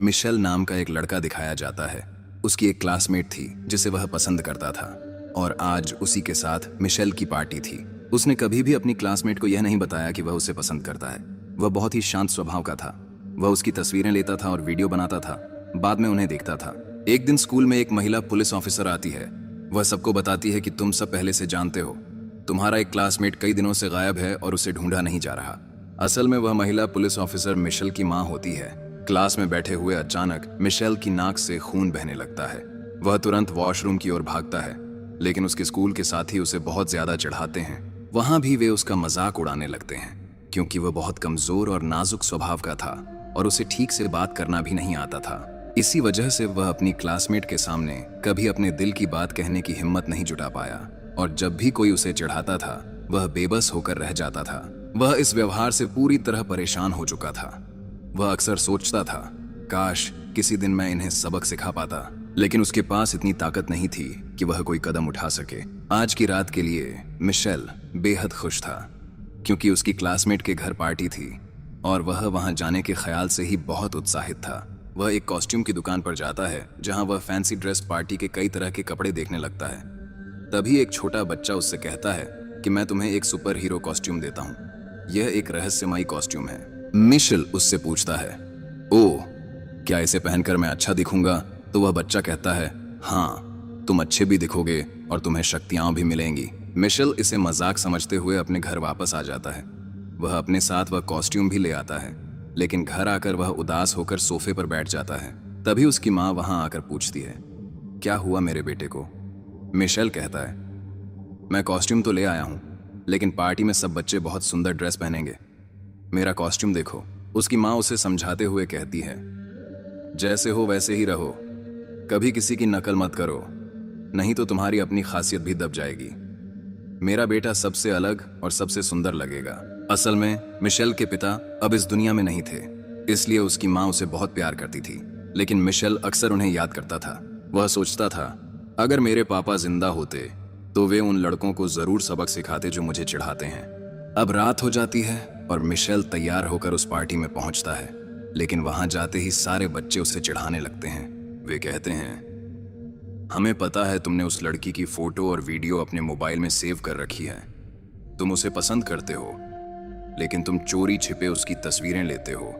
Michel नाम का एक लड़का दिखाया जाता है। उसकी एक क्लासमेट थी जिसे वह पसंद करता था और आज उसी के साथ मिशेल की पार्टी थी। उसने कभी भी अपनी क्लासमेट को यह नहीं बताया कि वह उसे पसंद करता है। वह बहुत ही शांत स्वभाव का था। वह उसकी तस्वीरें लेता था और वीडियो बनाता था, बाद में उन्हें देखता था। एक दिन स्कूल में एक महिला पुलिस ऑफिसर आती है। वह सबको बताती है कि तुम सब पहले से जानते हो, तुम्हारा एक क्लासमेट कई दिनों से गायब है और उसे ढूंढा नहीं जा रहा। असल में वह महिला पुलिस ऑफिसर मिशेल की माँ होती है। क्लास में बैठे हुए अचानक मिशेल की नाक से खून बहने लगता है। वह तुरंत वॉशरूम की ओर भागता है, लेकिन उसके स्कूल के साथी उसे बहुत ज्यादा चिढ़ाते हैं। वहां भी वे उसका मजाक उड़ाने लगते हैं, क्योंकि वह बहुत कमजोर और नाजुक स्वभाव का था और उसे ठीक से बात करना भी नहीं आता था। इसी वजह से वह अपनी क्लासमेट के सामने कभी अपने दिल की बात कहने की हिम्मत नहीं जुटा पाया और जब भी कोई उसे चिढ़ाता था वह बेबस होकर रह जाता था। वह इस व्यवहार से पूरी तरह परेशान हो चुका था। वह अक्सर सोचता था, काश किसी दिन मैं इन्हें सबक सिखा पाता, लेकिन उसके पास इतनी ताकत नहीं थी कि वह कोई कदम उठा सके। आज की रात के लिए मिशेल बेहद खुश था, क्योंकि उसकी क्लासमेट के घर पार्टी थी और वह वहां जाने के ख्याल से ही बहुत उत्साहित था। वह एक कॉस्ट्यूम की दुकान पर जाता है, जहां वह फैंसी ड्रेस पार्टी के कई तरह के कपड़े देखने लगता है। तभी एक छोटा बच्चा उससे कहता है कि मैं तुम्हें एक सुपर हीरो कॉस्ट्यूम देता हूँ। यह एक रहस्यमयी कॉस्ट्यूम है। मिशेल उससे पूछता है, ओह, क्या इसे पहनकर मैं अच्छा दिखूंगा? तो वह बच्चा कहता है, हाँ, तुम अच्छे भी दिखोगे और तुम्हें शक्तियां भी मिलेंगी। मिशेल इसे मजाक समझते हुए अपने घर वापस आ जाता है। वह अपने साथ वह कॉस्ट्यूम भी ले आता है, लेकिन घर आकर वह उदास होकर सोफे पर बैठ जाता है। तभी उसकी माँ वहां आकर पूछती है, क्या हुआ मेरे बेटे को? मिशेल कहता है, मैं कॉस्ट्यूम तो ले आया हूँ, लेकिन पार्टी में सब बच्चे बहुत सुंदर ड्रेस पहनेंगे। मेरा कॉस्ट्यूम देखो। उसकी माँ उसे समझाते हुए कहती है, जैसे हो वैसे ही रहो, कभी किसी की नकल मत करो, नहीं तो तुम्हारी अपनी खासियत भी दब जाएगी। मेरा बेटा सबसे अलग और सबसे सुंदर लगेगा। असल में मिशेल के पिता अब इस दुनिया में नहीं थे, इसलिए उसकी माँ उसे बहुत प्यार करती थी, लेकिन मिशेल अक्सर उन्हें याद करता था। वह सोचता था, अगर मेरे पापा जिंदा होते तो वे उन लड़कों को जरूर सबक सिखाते जो मुझे चिढ़ाते हैं। अब रात हो जाती है और मिशेल तैयार होकर उस पार्टी में पहुंचता है, लेकिन वहां जाते ही सारे बच्चे उसे चिढ़ाने लगते हैं। वे कहते हैं, हमें पता है तुमने उस लड़की की फोटो और वीडियो अपने मोबाइल में सेव कर रखी है। तुम उसे पसंद करते हो, लेकिन तुम चोरी छिपे उसकी तस्वीरें लेते हो।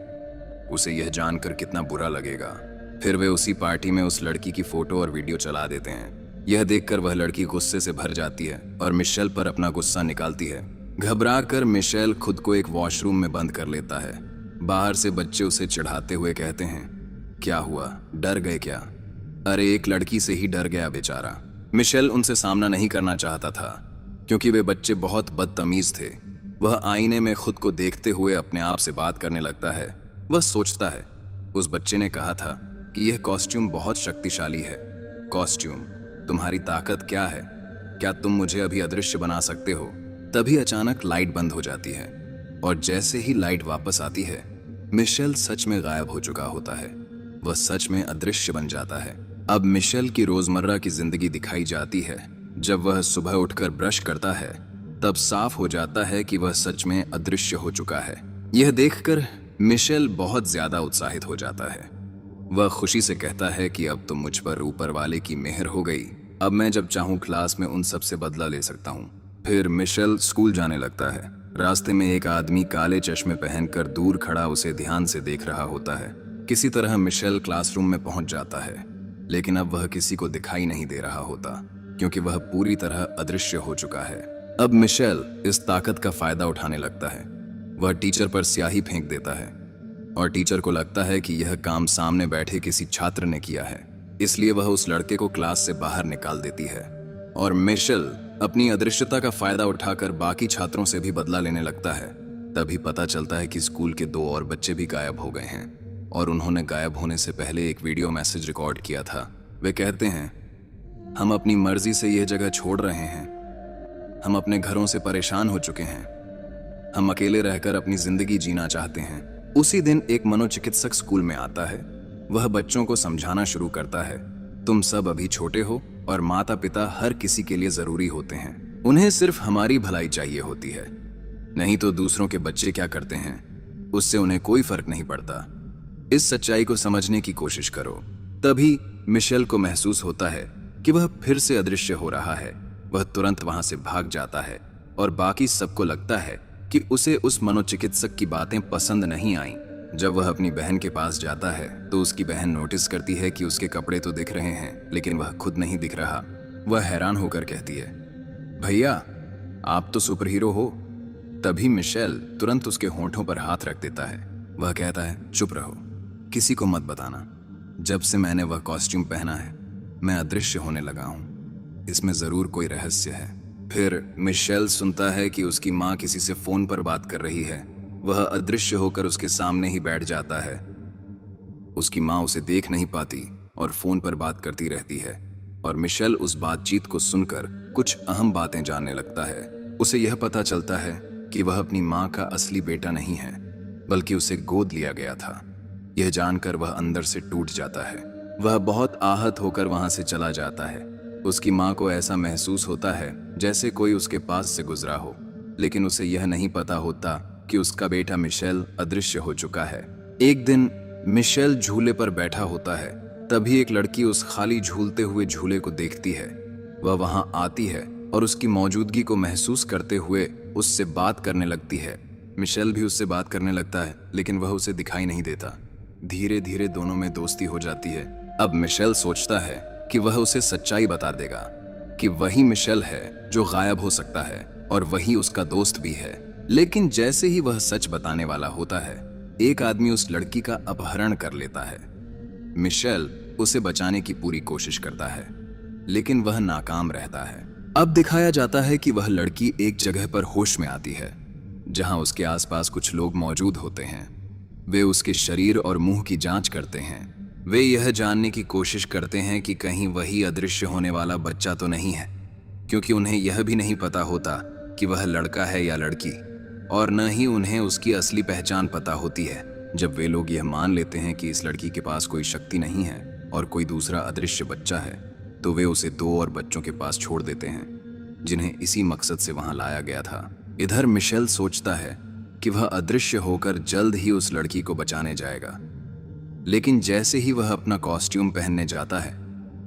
उसे यह जानकर कितना बुरा लगेगा। फिर वे उसी पार्टी में उस लड़की की फोटो और वीडियो चला देते हैं। यह देखकर वह लड़की गुस्से से भर जाती है और मिशेल पर अपना गुस्सा निकालती है। घबराकर मिशेल खुद को एक वॉशरूम में बंद कर लेता है। बाहर से बच्चे उसे चिढ़ाते हुए कहते हैं, क्या हुआ, डर गए क्या? अरे, एक लड़की से ही डर गया बेचारा। मिशेल उनसे सामना नहीं करना चाहता था, क्योंकि वे बच्चे बहुत बदतमीज थे। वह आईने में खुद को देखते हुए अपने आप से बात करने लगता है। वह सोचता है, उस बच्चे ने कहा था कि यह कॉस्ट्यूम बहुत शक्तिशाली है। कॉस्ट्यूम, तुम्हारी ताकत क्या है? क्या तुम मुझे अभी अदृश्य बना सकते हो? तभी अचानक लाइट बंद हो जाती है और जैसे ही लाइट वापस आती है, मिशेल सच में गायब हो चुका होता है। वह सच में अदृश्य बन जाता है। अब मिशेल की रोजमर्रा की जिंदगी दिखाई जाती है। जब वह सुबह उठकर ब्रश करता है, तब साफ हो जाता है कि वह सच में अदृश्य हो चुका है। यह देखकर मिशेल बहुत ज्यादा उत्साहित हो जाता है। वह खुशी से कहता है कि अब तो मुझ पर ऊपर वाले की मेहर हो गई। अब मैं जब चाहूं क्लास में उन सब से बदला ले सकता हूं। फिर मिशेल स्कूल जाने लगता है। रास्ते में एक आदमी काले चश्मे पहनकर दूर खड़ा उसे ध्यान से देख रहा होता है। किसी तरह मिशेल क्लासरूम में पहुंच जाता है, लेकिन अब वह किसी को दिखाई नहीं दे रहा होता, क्योंकि वह पूरी तरह अदृश्य हो चुका है। अब मिशेल इस ताकत का फायदा उठाने लगता है। वह टीचर पर स्याही फेंक देता है और टीचर को लगता है कि यह काम सामने बैठे किसी छात्र ने किया है, इसलिए वह उस लड़के को क्लास से बाहर निकाल देती है। और मिशेल अपनी अदृश्यता का फायदा उठाकर बाकी छात्रों से भी बदला लेने लगता है। तभी पता चलता है कि स्कूल के 2 और बच्चे भी गायब हो गए हैं और उन्होंने गायब होने से पहले एक वीडियो मैसेज रिकॉर्ड किया था। वे कहते हैं, हम अपनी मर्जी से यह जगह छोड़ रहे हैं। हम अपने घरों से परेशान हो चुके हैं। हम अकेले रहकर अपनी जिंदगी जीना चाहते हैं। उसी दिन एक मनोचिकित्सक स्कूल में आता है। वह बच्चों को समझाना शुरू करता है, तुम सब अभी छोटे हो और माता पिता हर किसी के लिए जरूरी होते हैं। उन्हें सिर्फ हमारी भलाई चाहिए होती है, नहीं तो दूसरों के बच्चे क्या करते हैं उससे उन्हें कोई फर्क नहीं पड़ता। इस सच्चाई को समझने की कोशिश करो। तभी मिशेल को महसूस होता है कि वह फिर से अदृश्य हो रहा है। वह तुरंत वहां से भाग जाता है और बाकी सबको लगता है कि उसे उस मनोचिकित्सक की बातें पसंद नहीं आईं। जब वह अपनी बहन के पास जाता है तो उसकी बहन नोटिस करती है कि उसके कपड़े तो दिख रहे हैं लेकिन वह खुद नहीं दिख रहा। वह हैरान होकर कहती है, भैया आप तो सुपर हीरो हो। तभी मिशेल तुरंत उसके होंठों पर हाथ रख देता है। वह कहता है, चुप रहो, किसी को मत बताना। जब से मैंने वह कॉस्ट्यूम पहना है मैं अदृश्य होने लगा हूं। इसमें जरूर कोई रहस्य है। फिर मिशेल सुनता है कि उसकी माँ किसी से फोन पर बात कर रही है। वह अदृश्य होकर उसके सामने ही बैठ जाता है। उसकी माँ उसे देख नहीं पाती और फोन पर बात करती रहती है और मिशेल उस बातचीत को सुनकर कुछ अहम बातें जानने लगता है। उसे यह पता चलता है कि वह अपनी माँ का असली बेटा नहीं है बल्कि उसे गोद लिया गया था। यह जानकर वह अंदर से टूट जाता है। वह बहुत आहत होकर वहां से चला जाता है। उसकी माँ को ऐसा महसूस होता है जैसे कोई उसके पास से गुजरा हो, लेकिन उसे यह नहीं पता होता कि उसका बेटा मिशेल अदृश्य हो चुका है। एक दिन मिशेल झूले पर बैठा होता है। तभी एक लड़की उस खाली झूलते हुए झूले को देखती है। वह वहां आती है और उसकी मौजूदगी को महसूस करते हुए उससे बात करने लगती है। मिशेल भी उससे बात करने लगता है लेकिन वह उसे दिखाई नहीं देता। धीरे धीरे दोनों में दोस्ती हो जाती है। अब मिशेल सोचता है कि वह उसे सच्चाई बता देगा कि वही मिशेल है जो गायब हो सकता है और वही उसका दोस्त भी है। लेकिन जैसे ही वह सच बताने वाला होता है एक आदमी उस लड़की का अपहरण कर लेता है। मिशेल उसे बचाने की पूरी कोशिश करता है लेकिन वह नाकाम रहता है। अब दिखाया जाता है कि वह लड़की एक जगह पर होश में आती है जहां उसके आसपास कुछ लोग मौजूद होते हैं। वे उसके शरीर और मुंह की जांच करते हैं। वे यह जानने की कोशिश करते हैं कि कहीं वही अदृश्य होने वाला बच्चा तो नहीं है, क्योंकि उन्हें यह भी नहीं पता होता कि वह लड़का है या लड़की, और न ही उन्हें उसकी असली पहचान पता होती है। जब वे लोग यह मान लेते हैं कि इस लड़की के पास कोई शक्ति नहीं है और कोई दूसरा अदृश्य बच्चा है तो वे उसे 2 और बच्चों के पास छोड़ देते हैं जिन्हें इसी मकसद से वहां लाया गया था। इधर मिशेल सोचता है कि वह अदृश्य होकर जल्द ही उस लड़की को बचाने जाएगा, लेकिन जैसे ही वह अपना कॉस्ट्यूम पहनने जाता है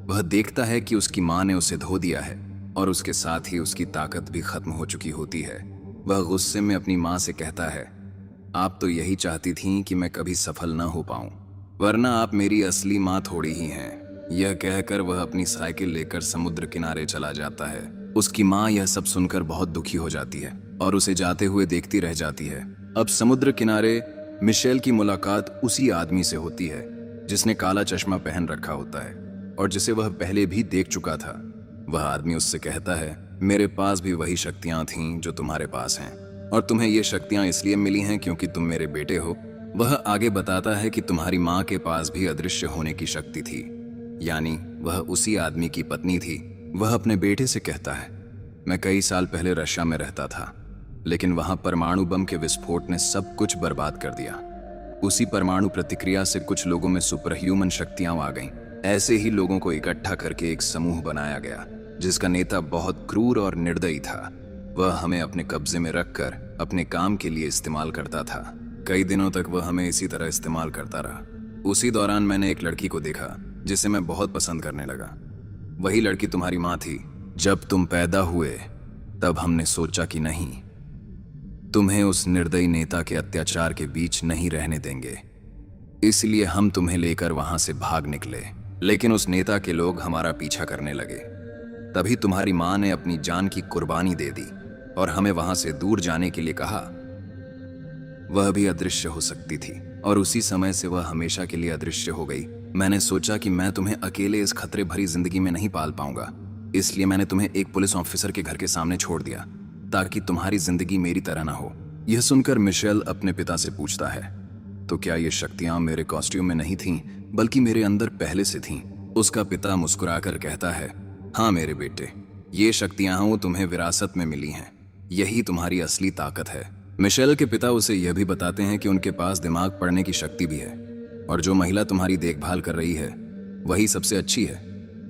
वह देखता है कि उसकी माँ ने उसे धो दिया है और उसके साथ ही उसकी ताकत भी खत्म हो चुकी होती है। वह गुस्से में अपनी माँ से कहता है, आप तो यही चाहती थीं कि मैं कभी सफल न हो पाऊं, वरना आप मेरी असली माँ थोड़ी ही हैं। यह कहकर वह अपनी साइकिल लेकर समुद्र किनारे चला जाता है। उसकी माँ यह सब सुनकर बहुत दुखी हो जाती है और उसे जाते हुए देखती रह जाती है। अब समुद्र किनारे मिशेल की मुलाकात उसी आदमी से होती है जिसने काला चश्मा पहन रखा होता है और जिसे वह पहले भी देख चुका था। वह आदमी उससे कहता है, मेरे पास भी वही शक्तियां थीं जो तुम्हारे पास हैं और तुम्हें ये शक्तियां इसलिए मिली हैं क्योंकि तुम मेरे बेटे हो। वह आगे बताता है कि तुम्हारी माँ के पास भी अदृश्य होने की शक्ति थी, यानी वह उसी आदमी की पत्नी थी। वह अपने बेटे से कहता है, मैं कई साल पहले रशिया में रहता था, लेकिन वहां परमाणु बम के विस्फोट ने सब कुछ बर्बाद कर दिया। उसी परमाणु प्रतिक्रिया से कुछ लोगों में सुपर ह्यूमन शक्तियां आ गईं। ऐसे ही लोगों को इकट्ठा करके एक समूह बनाया गया जिसका नेता बहुत क्रूर और निर्दयी था। वह हमें अपने कब्जे में रखकर अपने काम के लिए इस्तेमाल करता था। कई दिनों तक वह हमें इसी तरह इस्तेमाल करता रहा। उसी दौरान मैंने एक लड़की को देखा जिसे मैं बहुत पसंद करने लगा। वही लड़की तुम्हारी माँ थी। जब तुम पैदा हुए तब हमने सोचा कि नहीं, तुम्हें उस निर्दयी नेता के अत्याचार के बीच नहीं रहने देंगे, इसलिए हम तुम्हें लेकर वहां से भाग निकले। लेकिन उस नेता के लोग हमारा पीछा करने लगे। तभी तुम्हारी माँ ने अपनी जान की कुर्बानी दे दी और हमें वहां से दूर जाने के लिए कहा। वह भी अदृश्य हो सकती थी और उसी समय से वह हमेशा के लिए अदृश्य हो गई। मैंने सोचा कि मैं तुम्हें अकेले इस खतरे भरी जिंदगी में नहीं पाल पाऊंगा, इसलिए मैंने तुम्हें एक पुलिस ऑफिसर के घर के सामने छोड़ दिया ताकि तुम्हारी जिंदगी मेरी तरह ना हो। यह सुनकर मिशेल अपने पिता से पूछता है, तो क्या ये शक्तियां मेरे कॉस्ट्यूम में नहीं थीं बल्कि मेरे अंदर पहले से थीं? उसका पिता मुस्कुराकर कहता है, हाँ मेरे बेटे, ये शक्तियां तुम्हें विरासत में मिली हैं, यही तुम्हारी असली ताकत है। मिशेल के पिता उसे यह भी बताते हैं कि उनके पास दिमाग पढ़ने की शक्ति भी है और जो महिला तुम्हारी देखभाल कर रही है वही सबसे अच्छी है।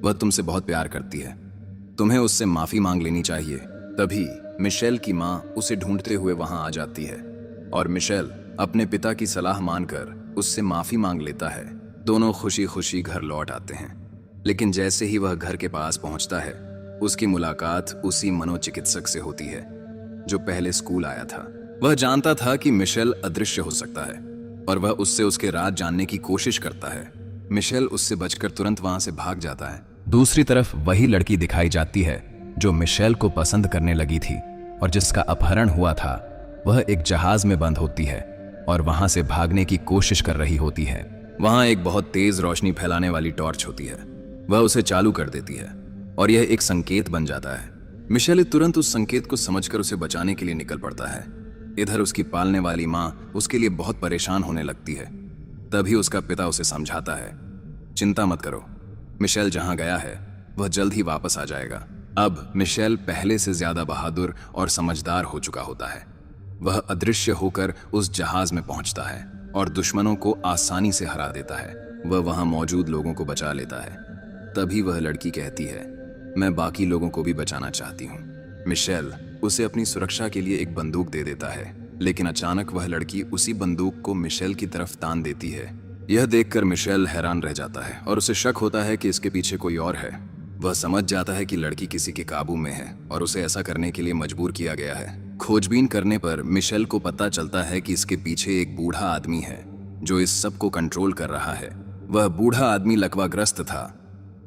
वह तुमसे बहुत प्यार करती है, तुम्हें उससे माफी मांग लेनी चाहिए। तभी मिशेल की माँ उसे ढूंढते हुए वहां आ जाती है और मिशेल अपने पिता की सलाह मानकर उससे माफी मांग लेता है। दोनों खुशी खुशी घर लौट आते हैं। लेकिन जैसे ही वह घर के पास पहुंचता है, उसकी मुलाकात उसी मनोचिकित्सक से होती है जो पहले स्कूल आया था। वह जानता था कि मिशेल अदृश्य हो सकता है और वह उससे उसके राज जानने की कोशिश करता है। मिशेल उससे बचकर तुरंत वहां से भाग जाता है। दूसरी तरफ वही लड़की दिखाई जाती है जो मिशेल को पसंद करने लगी थी और जिसका अपहरण हुआ था। वह एक जहाज में बंद होती है और वहां से भागने की कोशिश कर रही होती है। वहां एक बहुत तेज रोशनी फैलाने वाली टॉर्च होती है। वह उसे चालू कर देती है और यह एक संकेत बन जाता है। मिशेल तुरंत उस संकेत को समझकर उसे बचाने के लिए निकल पड़ता है। इधर उसकी पालने वाली माँ उसके लिए बहुत परेशान होने लगती है। तभी उसका पिता उसे समझाता है, चिंता मत करो, मिशेल जहां गया है वह जल्द ही वापस आ जाएगा। अब मिशेल पहले से ज्यादा बहादुर और समझदार हो चुका होता है। वह अदृश्य होकर उस जहाज में पहुंचता है और दुश्मनों को आसानी से हरा देता है। वह वहां मौजूद लोगों को बचा लेता है। तभी वह लड़की कहती है, मैं बाकी लोगों को भी बचाना चाहती हूँ। मिशेल उसे अपनी सुरक्षा के लिए एक बंदूक दे देता है, लेकिन अचानक वह लड़की उसी बंदूक को मिशेल की तरफ तान देती है। यह देखकर मिशेल हैरान रह जाता है और उसे शक होता है कि इसके पीछे कोई और है। वह समझ जाता है कि लड़की किसी के काबू में है और उसे ऐसा करने के लिए मजबूर किया गया है। खोजबीन करने पर मिशेल को पता चलता है कि इसके पीछे एक बूढ़ा आदमी है जो इस सब को कंट्रोल कर रहा है। वह बूढ़ा आदमी लकवाग्रस्त था,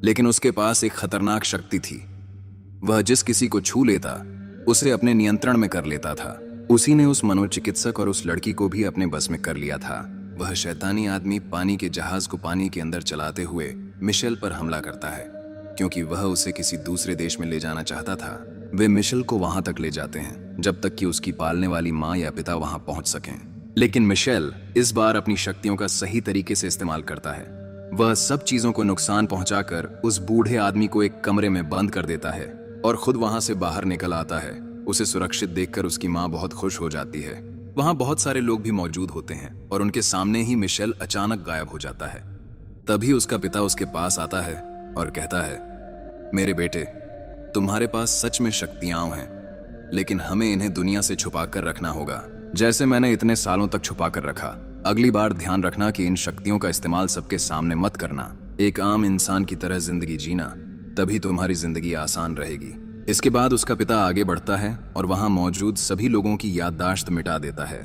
लेकिन उसके पास एक खतरनाक शक्ति थी। वह जिस किसी को छू लेता उसे अपने नियंत्रण में कर लेता था। उसी ने उस मनोचिकित्सक और उस लड़की को भी अपने बस में कर लिया था। वह शैतानी आदमी पानी के जहाज को पानी के अंदर चलाते हुए मिशेल पर हमला करता है, क्योंकि वह उसे किसी दूसरे देश में ले जाना चाहता था। वे मिशेल को वहां तक ले जाते हैं जब तक कि उसकी पालने वाली माँ या पिता वहां पहुंच सकें। लेकिन मिशेल इस बार अपनी शक्तियों का सही तरीके से इस्तेमाल करता है। वह सब चीजों को नुकसान पहुंचाकर उस बूढ़े आदमी को एक कमरे में बंद कर देता है और खुद वहां से बाहर निकल आता है। उसे सुरक्षित देखकर उसकी माँ बहुत खुश हो जाती है। वहां बहुत सारे लोग भी मौजूद होते हैं और उनके सामने ही मिशेल अचानक गायब हो जाता है। तभी उसका पिता उसके पास आता है और कहता है, मेरे बेटे, तुम्हारे पास सच में शक्तियां हैं, लेकिन हमें इन्हें दुनिया से छुपा कर रखना होगा, जैसे मैंने इतने सालों तक छुपा कर रखा। अगली बार ध्यान रखना कि इन शक्तियों का इस्तेमाल सबके सामने मत करना। एक आम इंसान की तरह जिंदगी जीना, तभी तुम्हारी जिंदगी आसान रहेगी। इसके बाद उसका पिता आगे बढ़ता है और वहां मौजूद सभी लोगों की याददाश्त मिटा देता है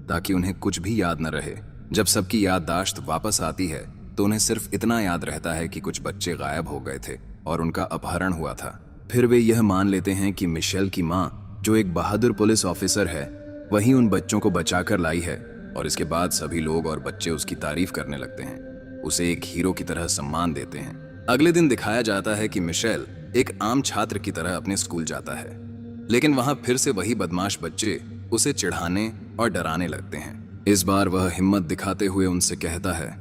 ताकि उन्हें कुछ भी याद न रहे। जब सबकी याददाश्त वापस आती है तो उन्हें सिर्फ इतना याद रहता है कि कुछ बच्चे गायब हो गए थे और उनका अपहरण हुआ था। फिर वे यह मान लेते हैं कि मिशेल की माँ, जो एक बहादुर पुलिस ऑफिसर है, वही उन बच्चों को बचाकर लाई है। और इसके बाद सभी लोग और बच्चे उसकी तारीफ करने लगते हैं, उसे एक हीरो की तरह सम्मान देते हैं। अगले दिन दिखाया जाता है कि मिशेल एक आम छात्र की तरह अपने स्कूल जाता है, लेकिन वहां फिर से वही बदमाश बच्चे उसे चिढ़ाने और डराने लगते हैं। इस बार वह हिम्मत दिखाते हुए उनसे कहता है,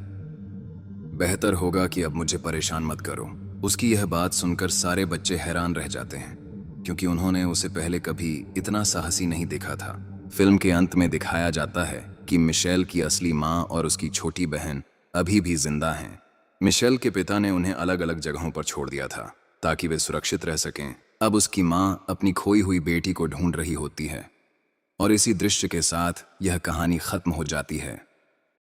बेहतर होगा कि अब मुझे परेशान मत करो। उसकी यह बात सुनकर सारे बच्चे हैरान रह जाते हैं, क्योंकि उन्होंने उसे पहले कभी इतना साहसी नहीं देखा था। फिल्म के अंत में दिखाया जाता है कि मिशेल की असली माँ और उसकी छोटी बहन अभी भी जिंदा हैं। मिशेल के पिता ने उन्हें अलग अलग जगहों पर छोड़ दिया था ताकि वे सुरक्षित रह सकें। अब उसकी माँ अपनी खोई हुई बेटी को ढूंढ रही होती है और इसी दृश्य के साथ यह कहानी खत्म हो जाती है।